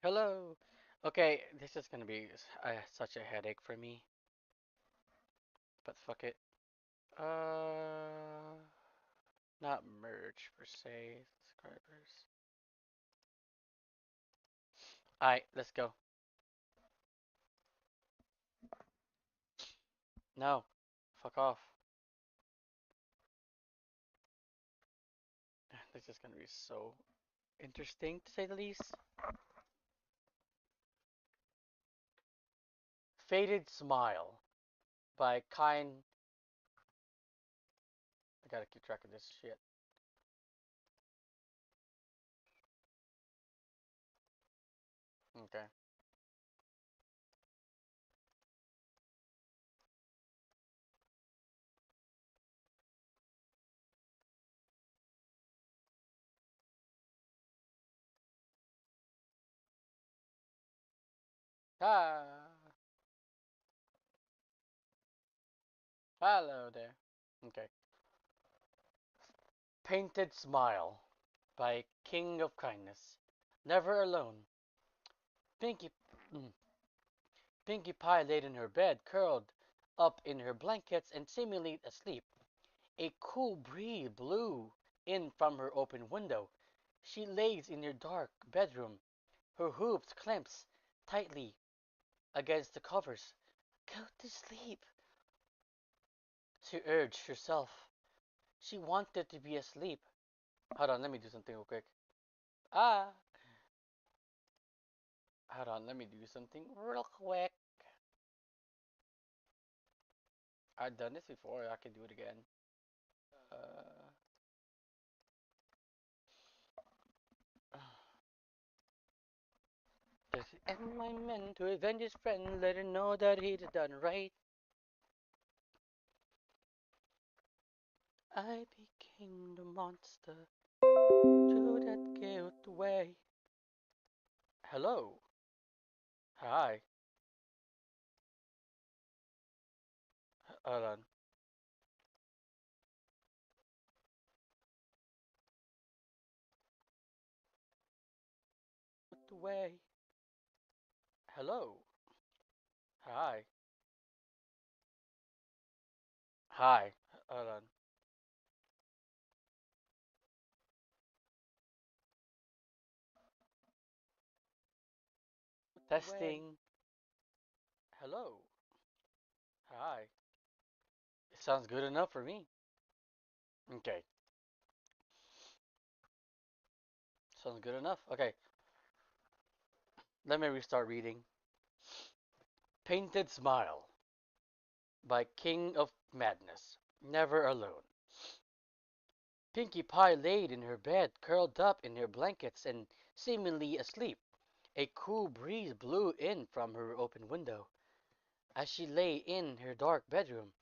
Hello. Okay, this is gonna be such a headache for me, but fuck it. Uh, Not merge per se. Subscribers. Alright, let's go. No, fuck off. This is gonna be so interesting to say the least. Faded Smile by Kind. I gotta keep track of this shit. Okay. Ah, hello there. Okay. Painted Smile by King of Kindness. Never alone. Pinkie, mm, Pinkie Pie laid in her bed, curled up in her blankets and seemingly asleep. A cool breeze blew in from her open window. She lays in her dark bedroom, her hooves clenched tightly against the covers. Go to sleep, she urged herself. She wanted to be asleep. Hold on, let me do something real quick. Ah, hold on, let me do something real quick. I've done this before, I can do it again. Uh, Does am I meant to avenge his friend? Let her know that he's done right. I became the monster. Threw that guilt away. Hello. Hi. Hold on. Away. Hello. Hi. Hi. Hold on. Testing. Hello. Hi. It sounds good enough for me. Okay. Sounds good enough. Okay. Let me restart reading. Painted Smile by King of Madness. Never alone. Pinkie Pie laid in her bed, curled up in her blankets and seemingly asleep. A cool breeze blew in from her open window. As she lay in her dark bedroom,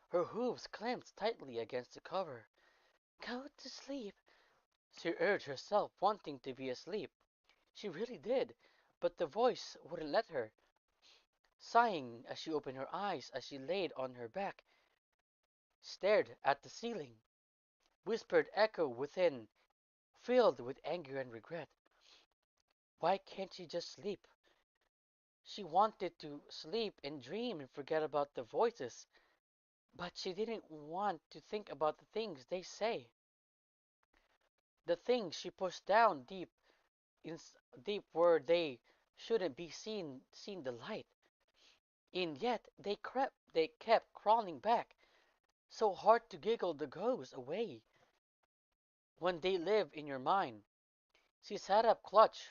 her hooves clamped tightly against the cover. Go to sleep, she urged herself, wanting to be asleep. She really did, but the voice wouldn't let her. Sighing as she opened her eyes, as she laid on her back, stared at the ceiling, whispered echo within, filled with anger and regret. Why can't she just sleep? She wanted to sleep and dream and forget about the voices, but she didn't want to think about the things they say. The things she pushed down in deep where they shouldn't be seen the light. And yet they kept crawling back, so hard to giggle the ghosts away when they live in your mind. She sat up, clutched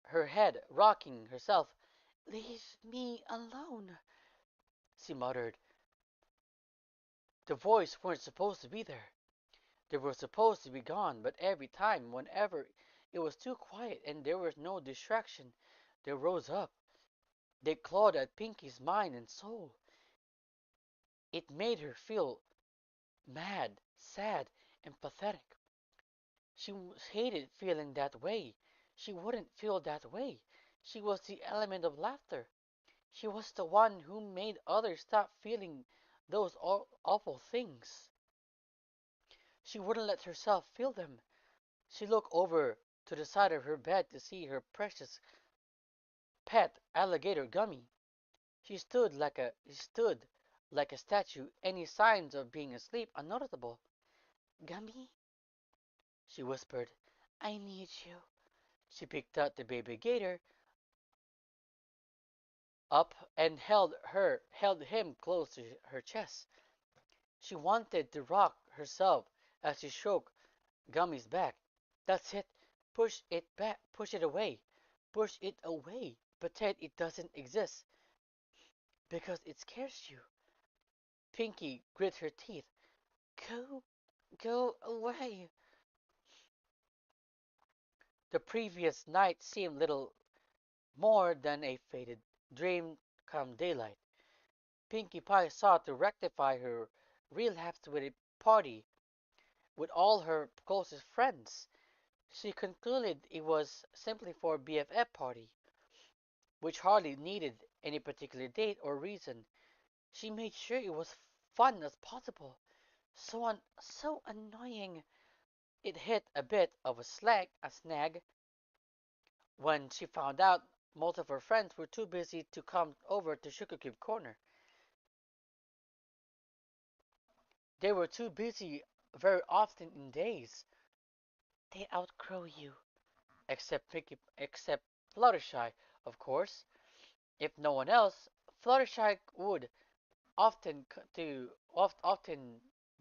her head, rocking herself. Leave me alone, she muttered. The voice weren't supposed to be there. They were supposed to be gone, but every time, whenever it was too quiet and there was no distraction, they rose up. They clawed at Pinky's mind and soul. It made her feel mad, sad, and pathetic. She hated feeling that way. She wouldn't feel that way. She was the element of laughter. She was the one who made others stop feeling those awful things. She wouldn't let herself feel them. She looked over to the side of her bed to see her precious pet alligator Gummy. She stood like a statue, any signs of being asleep unnoticeable. Gummy, she whispered, I need you. She picked up the baby gator up and held him close to her chest. She wanted to rock herself as she stroked Gummy's back. That's it. Push it back. Push it away. Push it away. Pretend it doesn't exist because it scares you. Pinky grit her teeth. Go, go away. The previous night seemed little more than a faded dream come daylight. Pinkie Pie sought to rectify her relapse with a party with all her closest friends. She concluded it was simply for a BFF party, which hardly needed any particular date or reason. She made sure it was fun as possible. So annoying. It hit a bit of a snag, when she found out most of her friends were too busy to come over to Sugar Cube Corner. They were too busy very often in days. They outgrow you, except Fluttershy, of course. If no one else, Fluttershy would often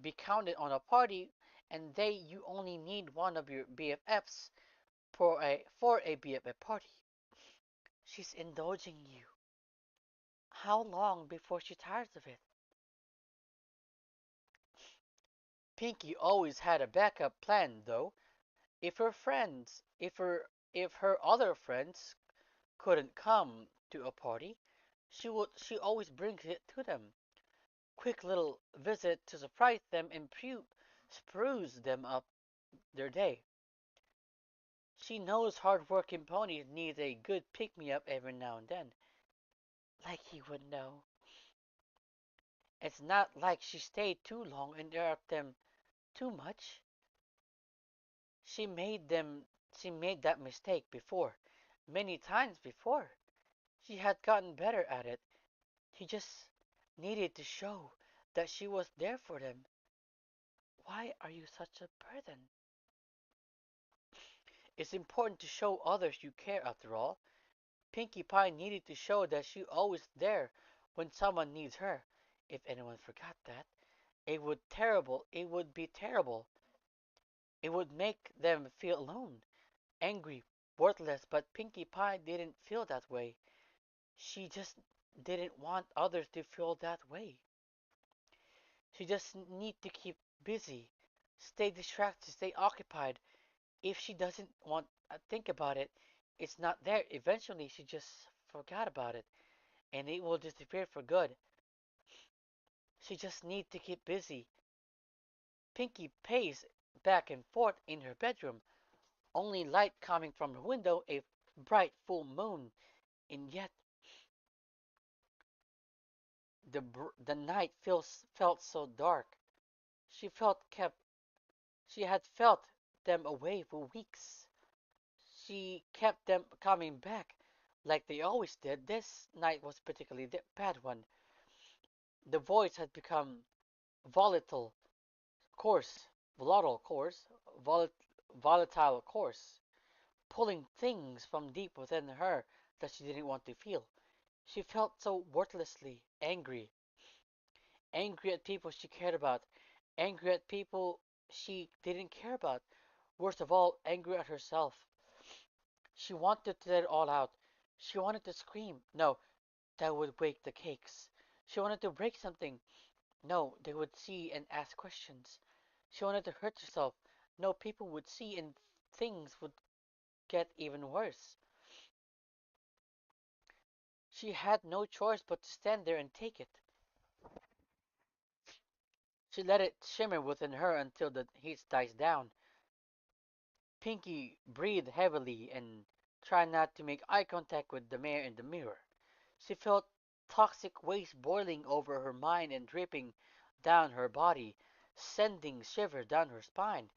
be counted on a party, and you only need one of your BFFs for a BFF party. She's indulging you. How long before she tires of it? Pinkie always had a backup plan, though. If her friends, if her other friends couldn't come to a party, she always brings it to them. Quick little visit to surprise them and spruce them up their day. She knows hard-working ponies need a good pick-me-up every now and then. Like he would know. It's not like she stayed too long and interrupted them too much. She made them she made that mistake before, many times before. She had gotten better at it. She just needed to show that she was there for them. Why are you such a burden? It's important to show others you care after all. Pinkie Pie needed to show that she's always there when someone needs her. If anyone forgot that, it would be terrible. It would make them feel alone, angry, worthless, but Pinkie Pie didn't feel that way. She just didn't want others to feel that way. She just need to keep busy, stay distracted, stay occupied. If she doesn't want to think about it, it's not there. Eventually, she just forgot about it, and it will disappear for good. She just need to keep busy. Pinkie paced back and forth in her bedroom, only light coming from her window, a bright full moon, and yet the night felt so dark. She felt kept she had felt them away for weeks. She kept them coming back like they always did. This night was particularly the bad one. The voice had become volatile, coarse, volatile, coarse, volatile, coarse, pulling things from deep within her that she didn't want to feel. She felt so worthlessly angry, angry at people she cared about, angry at people she didn't care about, worst of all, angry at herself. She wanted to let it all out. She wanted to scream. No, that would wake the cakes. She wanted to break something. No, they would see and ask questions. She wanted to hurt herself. No, people would see and things would get even worse. She had no choice but to stand there and take it. She let it shimmer within her until the heat dies down. Pinkie breathed heavily and tried not to make eye contact with the mayor in the mirror. She felt toxic waste boiling over her mind and dripping down her body, sending shivers down her spine.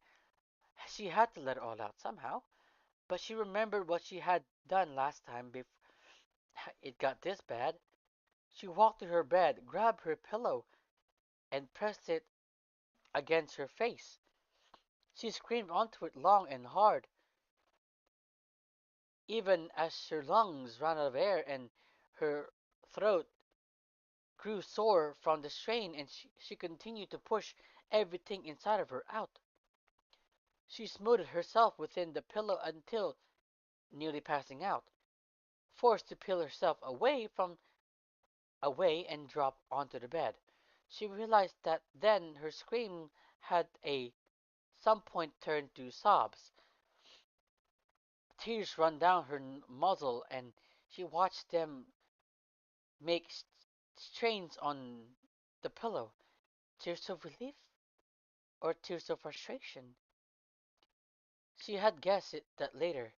She had to let it all out somehow, but she remembered what she had done last time It got this bad. She walked to her bed, grabbed her pillow, and pressed it against her face. She screamed onto it long and hard, even as her lungs ran out of air and her throat grew sore from the strain, and she continued to push everything inside of her out. She smoothed herself within the pillow until nearly passing out, forced to peel herself away and drop onto the bed. She realized that then her scream had at some point turned to sobs. Tears run down her muzzle, and she watched them make strains on the pillow. Tears of relief or tears of frustration? She had guessed it that later.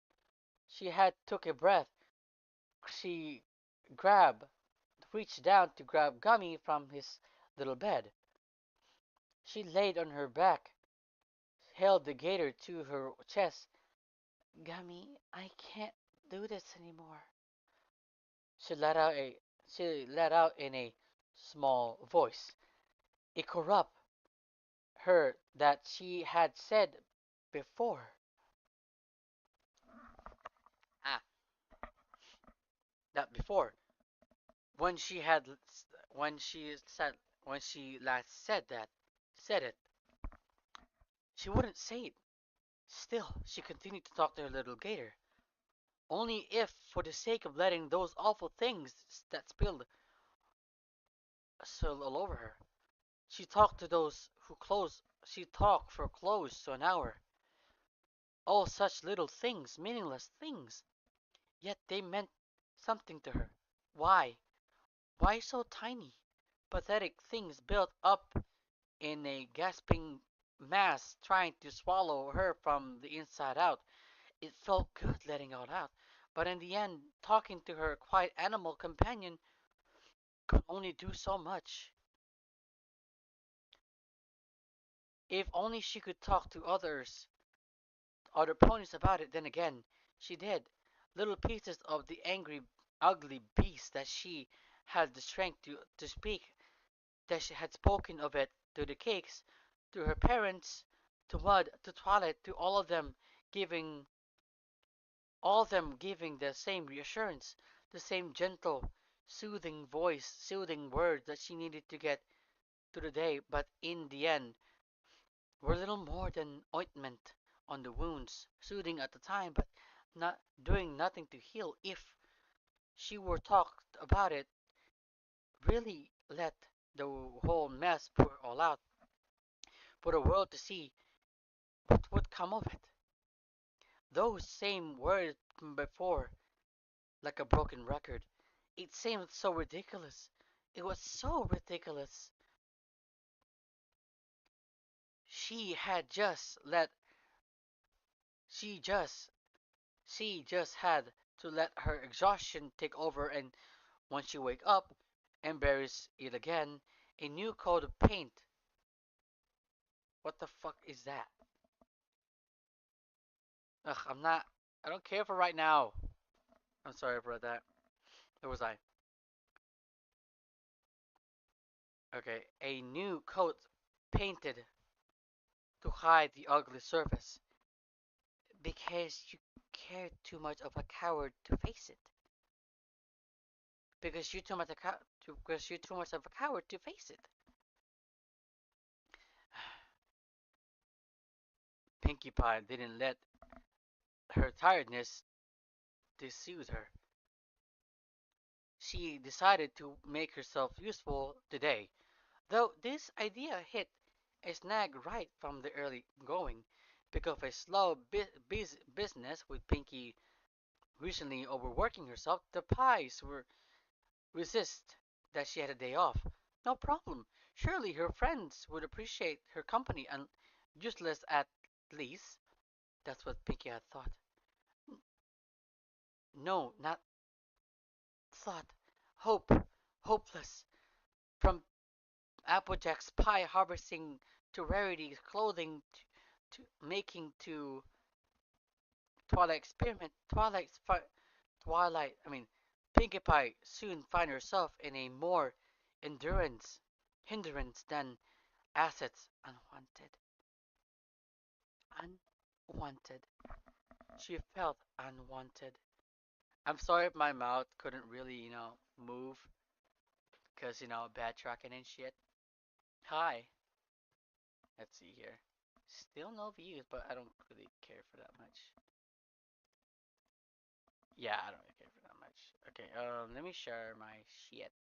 She had took a breath. She grabbed, reached down to grab Gummy from his little bed. She laid on her back, held the gator to her chest. Gummy, I can't do this anymore. She let out a she let out in a small voice. A corrupt her that she had said before. Ah, that before when she had when she said when she last said it. She wouldn't say it. Still, she continued to talk to her little gator. Only if for the sake of letting those awful things that spill all over her. She talked to those who close. She talked for close to an hour. All such little things, meaningless things. Yet they meant something to her. Why? Why so tiny? Pathetic things built up in a gasping mass trying to swallow her from the inside out. It felt good letting all out, but in the end, talking to her quiet animal companion could only do so much. If only she could talk to other ponies about it, then again, she did. Little pieces of the angry, ugly beast that she had the strength to speak, that she had spoken of it to the cakes, to her parents, to Mud, to Twilight, to giving all of them giving the same reassurance, the same gentle, soothing voice, soothing words that she needed to get through the day, but in the end were little more than ointment on the wounds, soothing at the time, but not doing nothing to heal. If she were talked about it, really let the whole mess pour all out for the world to see what would come of it. Those same words from before, like a broken record. It seemed so ridiculous. It was so ridiculous. She had just let she just she just had to let her exhaustion take over, and when she wake up, embarrass it again. A new coat of paint. What the fuck is that? Ugh, I don't care for right now. I'm sorry for that. Where was I? Okay, a new coat painted to hide the ugly surface. Because you care too much of a coward to face it. Because you're too much of a coward to face it. Pinkie Pie didn't let her tiredness soothe her. She decided to make herself useful today, though this idea hit a snag right from the early going because of a slow business with Pinkie recently overworking herself. The pies were resist that she had a day off. No problem. Surely her friends would appreciate her company and useless at least. That's what Pinkie had thought. No, not thought. Hope. Hopeless. From Applejack's pie harvesting to rarity clothing to making to Twilight experiment. Twilight. I mean, Pinkie Pie soon found herself in a more endurance hindrance than assets. Unwanted. She felt unwanted. I'm sorry if my mouth couldn't really, move because, backtracking and shit. Hi. Let's see here. Still no views, but I don't really care for that much. Yeah, I don't really care for that much. Okay, let me share my shit.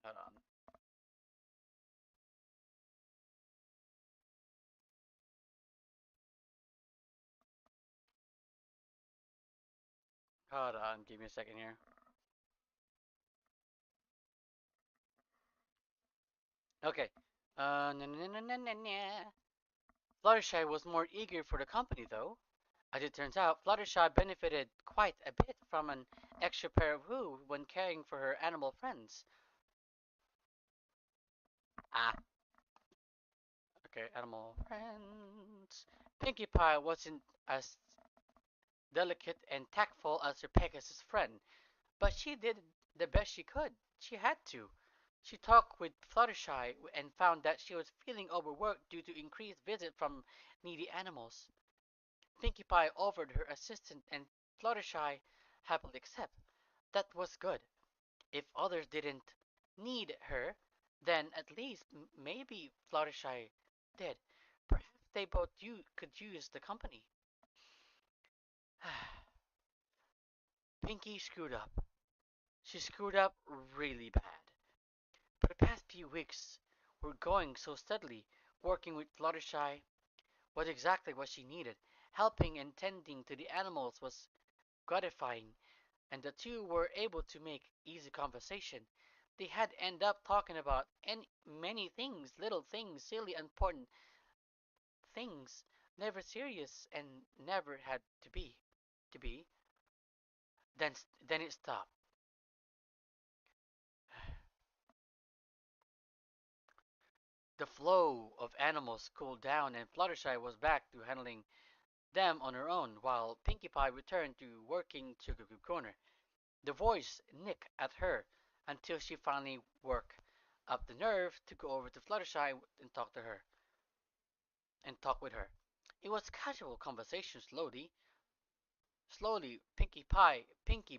Hold on. Hold on, give me a second here. Okay. Na. Fluttershy was more eager for the company, though. As it turns out, Fluttershy benefited quite a bit from an extra pair of hooves when caring for her animal friends. Ah, okay, animal friends. Pinkie Pie wasn't as delicate and tactful as her Pegasus friend, but she did the best she could. She had to. She talked with Fluttershy and found that she was feeling overworked due to increased visits from needy animals. Pinkie Pie offered her assistance and Fluttershy happily accepted. That was good. If others didn't need her, then at least maybe Fluttershy did. Perhaps they both could use the company. Pinkie screwed up. She screwed up really bad. For the past few weeks, we're going so steadily. Working with Fluttershy was exactly what she needed. Helping and tending to the animals was gratifying, and the two were able to make easy conversation. They had end up talking about many things, little things, silly, important things, never serious and never had to be. To be. Then it stopped. The flow of animals cooled down, and Fluttershy was back to handling them on her own, while Pinkie Pie returned to working Sugarcube Corner. The voice nicked at her until she finally worked up the nerve to go over to Fluttershy and talk with her. It was casual conversation. Slowly, Pinkie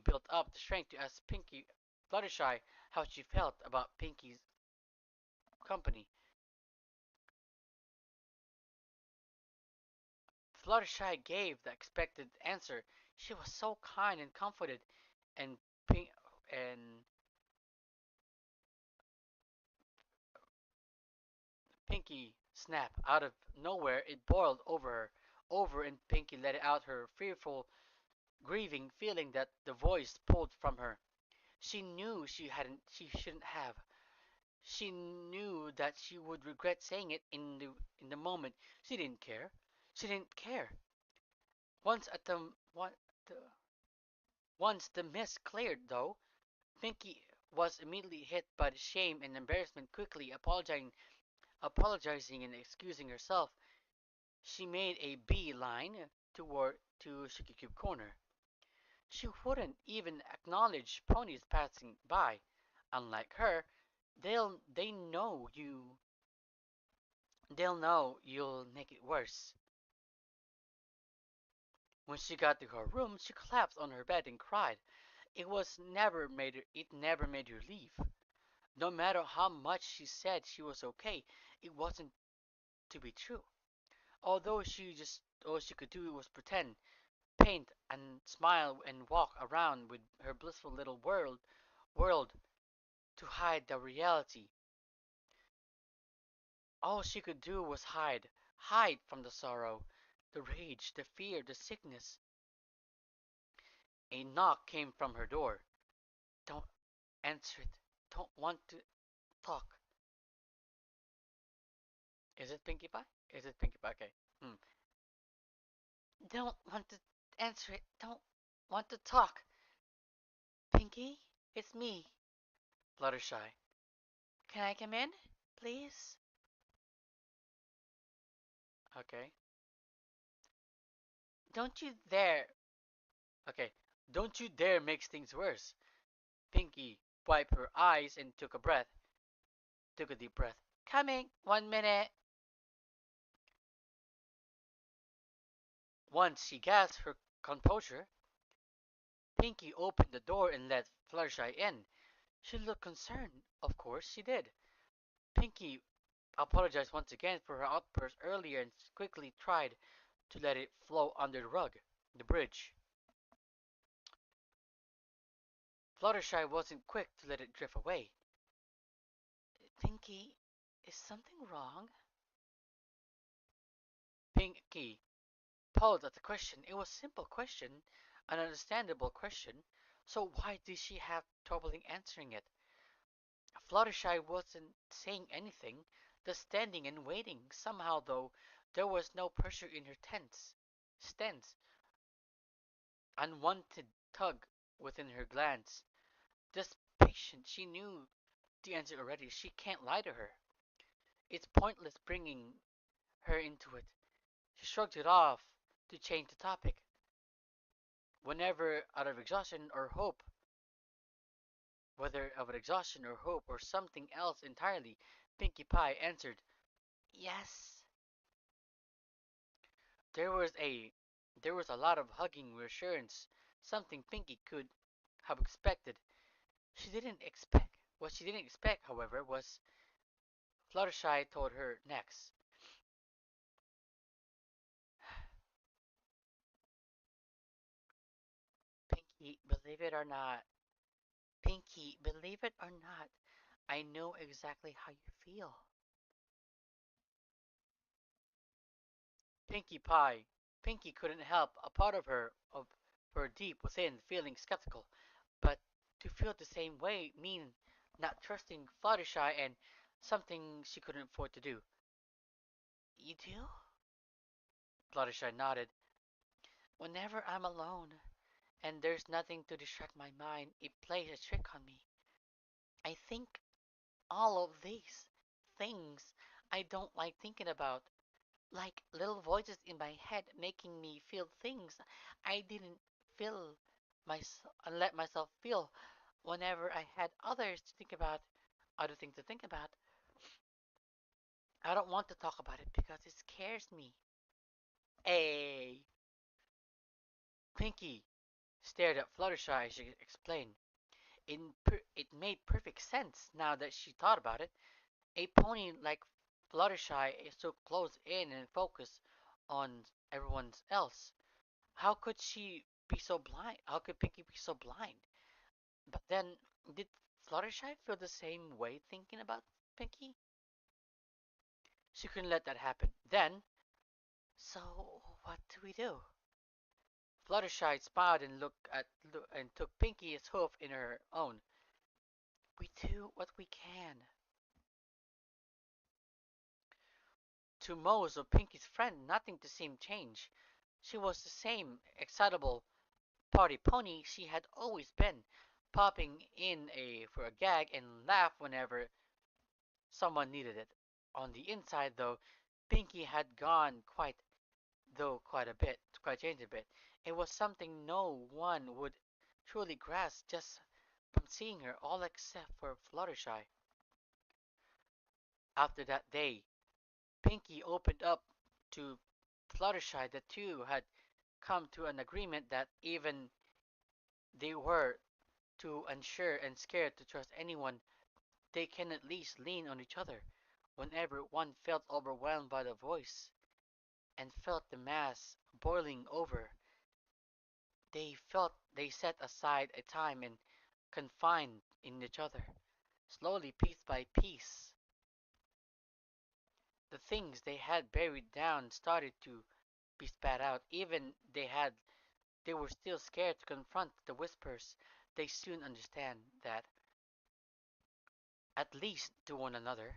built up the strength to ask Pinkie Fluttershy how she felt about Pinkie's company. Fluttershy gave the expected answer. She was so kind and comforted, and Pink and Pinkie snapped. Out of nowhere, it boiled over, and Pinkie let out her fearful, grieving feeling that the voice pulled from her. She knew she shouldn't have. She knew that she would regret saying it in the moment. She didn't care. She didn't care. Once at the the, once the mist cleared, though, Pinkie was immediately hit by the shame and embarrassment. Quickly apologizing and excusing herself, she made a beeline to Sugarcube Corner. She wouldn't even acknowledge ponies passing by. Unlike her, they know they'll know you'll make it worse. When she got to her room, she collapsed on her bed and cried. It never made her leave. No matter how much she said she was okay, it wasn't to be true. Although all she could do was pretend, paint and smile and walk around with her blissful little world to hide the reality. All she could do was hide from the sorrow, the rage, the fear, the sickness. A knock came from her door. Don't answer it. Don't want to talk. Is it Pinkie Pie? Is it Pinkie Pie? Okay. Hmm. don't want to answer it. Don't want to talk. Pinky, it's me, Fluttershy. Can I come in, please? Okay. Don't you dare. Okay. Don't you dare make things worse. Pinky wiped her eyes and took a deep breath. Coming, 1 minute. Once she gasped her composure, Pinky opened the door and let Fluttershy in. She looked concerned. Of course she did. Pinky apologized once again for her outburst earlier and quickly tried to let it flow under the rug, the bridge. Fluttershy wasn't quick to let it drift away. Pinky, is something wrong? Pinky paused at the question. It was a simple question, an understandable question, so why did she have trouble in answering it? Fluttershy wasn't saying anything, just standing and waiting. Somehow, though, there was no pressure in her stance, unwanted tug within her glance. Just patient. She knew the answer already. She can't lie to her. It's pointless bringing her into it. She shrugged it off to change the topic. Whenever, out of exhaustion or hope, whether of exhaustion or hope or something else entirely, Pinkie Pie answered, "Yes." There was a there was a lot of hugging reassurance, something Pinkie could have expected. She didn't expect What she didn't expect, however, was Fluttershy told her next. Pinkie, believe it or not, Pinkie, believe it or not, I know exactly how you feel. Pinkie Pie. Pinkie couldn't help a part of her deep within feeling skeptical, but to feel the same way mean not trusting Fluttershy and something she couldn't afford to do. You do? Fluttershy nodded. Whenever I'm alone and there's nothing to distract my mind, it plays a trick on me. I think all of these things I don't like thinking about, like little voices in my head making me feel things I didn't feel myself and let myself feel whenever I had other things to think about. I don't want to talk about it because it scares me. Hey, Pinky stared at Fluttershy as she explained. It made perfect sense now that she thought about it. A pony like Fluttershy is so close in and focused on everyone else. How could she be so blind? How could Pinky be so blind? But then, did Fluttershy feel the same way thinking about Pinky? She couldn't let that happen. Then, so what do we do? Fluttershy smiled and took Pinky's hoof in her own. We do what we can. To most of Pinky's friends, nothing to seem changed. She was the same excitable party pony she had always been, popping in for a gag and laugh whenever someone needed it. On the inside, though, Pinky had quite changed a bit. It was something no one would truly grasp just from seeing her, all except for Fluttershy. After that day, Pinky opened up to Fluttershy. The two had come to an agreement that even they were too unsure and scared to trust anyone, they can at least lean on each other whenever one felt overwhelmed by the voice and felt the mass boiling over. They set aside a time and confided in each other. Slowly, piece by piece, the things they had buried down started to be spat out. Even they were still scared to confront the whispers. They soon understand that, at least to one another,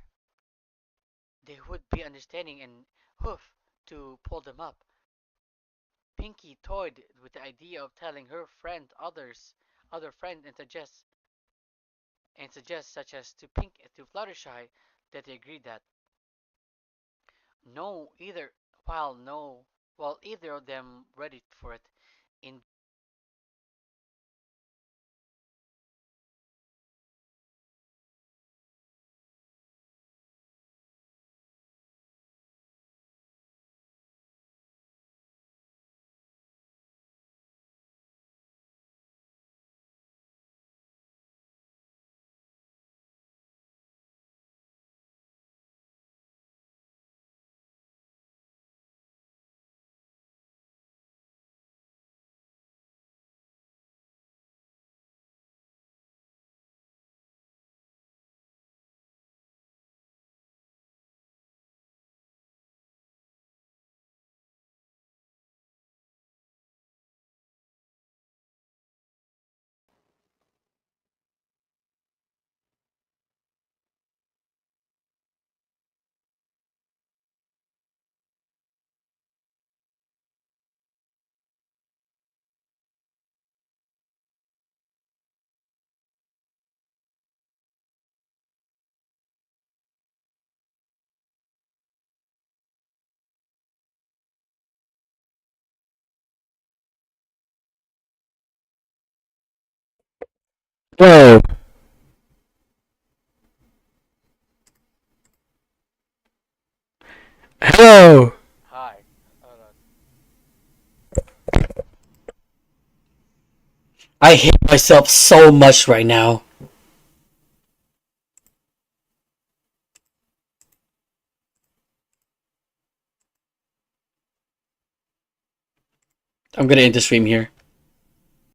they would be understanding and hoof to pull them up. Pinkie toyed with the idea of telling her other friend, and suggest such as to Fluttershy, that they agreed that no either while no while either of them ready for it. In Hello. Hello. Hi, hold on. I hate myself so much right now. I'm gonna end the stream here.